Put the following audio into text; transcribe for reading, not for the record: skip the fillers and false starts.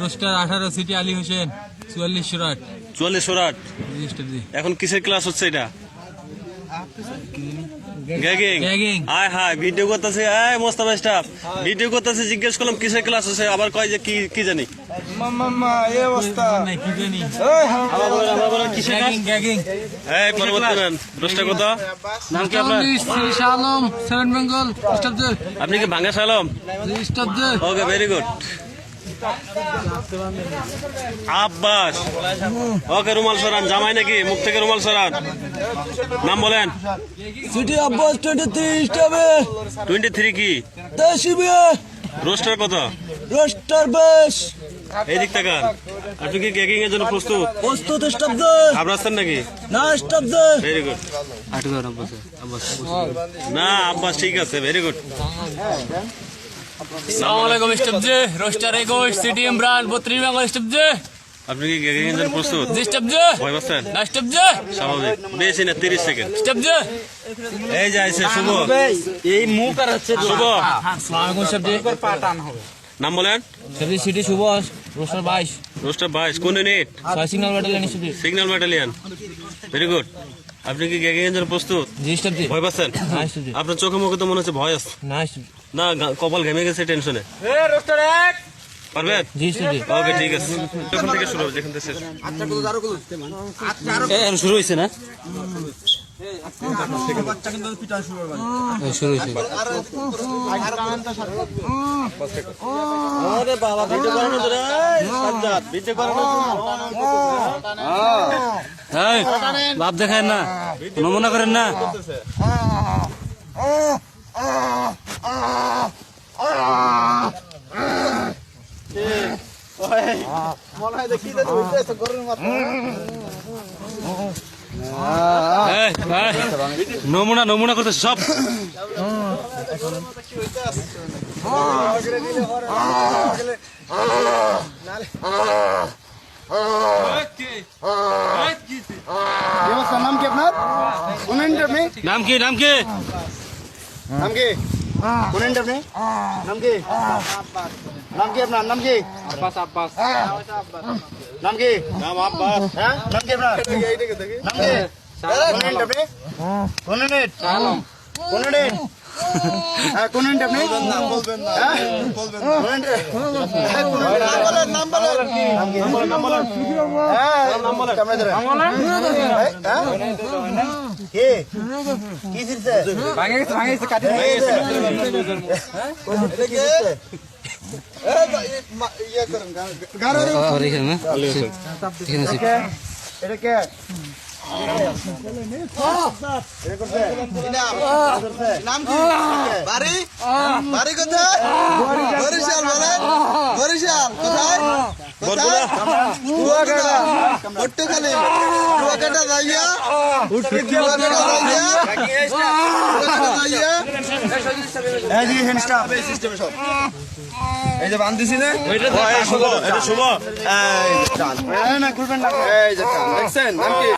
Roaster 18 CT Ali Hossain 44 Surat 44 Surat. Register জি। এখন কিসের ক্লাস হচ্ছে এটা? গ্যাগিং। গ্যাগিং। আয় হায় ভিডিও করতেছে, এই মোস্তাফা স্টাফ ভিডিও করতেছে, জিজ্ঞেস করলাম কিসের ক্লাস হচ্ছে, আবার কয় যে কি জানি। এই অবস্থা নাই কি জানি। আবার বলেন কিসের ক্লাস? গ্যাগিং। এই পরবর্তী ম্যান রোস্টার কত? নাম কি আপনার? শালম 7 বেঙ্গল স্টাফ জি। আপনি কি ভাঙ্গা শালম? স্টাফ জি। Okay very good. Abbas okay রুমাল সরান, জামাই নাকি মুখ থেকে রুমাল সরান। নাম বলেন। সিটি আব্বাস 23 স্টাফে 23 কি? তাসিবে রোস্টার কত? রোস্টার বেশ এই দিক তাকান। আপনি কি গ্যাগিং এর জন্য প্রস্তুত? প্রস্তুত স্টাফ জি। আপনার আছেন নাকি? না স্টাফ জি। Very good. না আব্বাস ঠিক আছে, ভেরি গুড। আসসালামু আলাইকুম স্টাফ জি। Roster 21 CT Imran 32 Bengal staff জি। আপনি কি গ্যাগিং এর জন্য প্রস্তুত? জি স্টাফ জি। ভয় পাচ্ছেন? না স্টাফ জি। স্বাভাবিক, বেশি না 30 সেকেন্ড। স্টাফ জি। এই যে আইছে শুভ। এই মুখ আর হচ্ছে শুভ আসসালামু আলাইকুম স্টাফ জি। পাটান হবে নাম বলেন। স্টাফ জি সিটি শুভ রোস্টার 22 রোস্টার 22 কোন ইউনিট? 6 সিগন্যাল ব্যাটালিয়ন স্টাফ জি। Signal battalion. Very good. আপনি কি গ্যাগিং এর জন্য প্রস্তুত? জি স্টাফ জি। ভয় পাচ্ছেন? না স্টাফ জি। আপনার চোখে মুখে তো মনে হচ্ছে ভয় আছে। না স্টাফ জি। না কপাল ঘেমে গেছে টেনশনে। রোস্টার 1 পারবেন? জি স্টাফ জি। ওকে ঠিক আছে। যখন থেকে শুরু হবে, যেখান থেকে শেষ। শুরু হয়েছে না? শুরু হইছে। আরে বাবা ভিডিও করানো তো রে সাজ্জাদ, ভিডিও করানো। এই বাপ দেখায় না, নমুনা করেন না। নমুনা করতে সব। নাম কি আপনার? কোন ইউনিট আপনি? নাম কি? নাম কি? নাম কি? কোন ইউনিট আপনি? নাম কি? নাম কি আপনার? নাম কি? আব্বাস নাম কি? নাম আব্বাস। হ্যাঁ নাম কি আপনার? নাম কি? কোন ইউনিট আপনি? কোন ইউনিট? কোন ইউনিট? হ্যাঁ কোন ইউনিট আপনি? নাম বলবেন না। কোন ইউনিট? নাম বলেন। নাম বলেন। হ্যাঁ নাম বলেন। ক্যামেরা ধরে। কে? কি ছিলছে? ভাঙে গেছে কাটি এই যে। এটা কি? ইয়ে করেন গাড়ি। আর এখানে না এটা কে? নাম কি? বাড়ি? বাড়ি কোথায়? বরিশাল বলে? বরিশাল কোথায়? কোথায়? কুয়াকাটা। পট্টখালি। কুয়াকাটা যাইয়া? কুয়াকাটা যাইয়া? এই যে বান্ধিছি না? এটা শুভ। এই যে টান। না খুলবেন না। এই যে টান। দেখছেন নাম কি?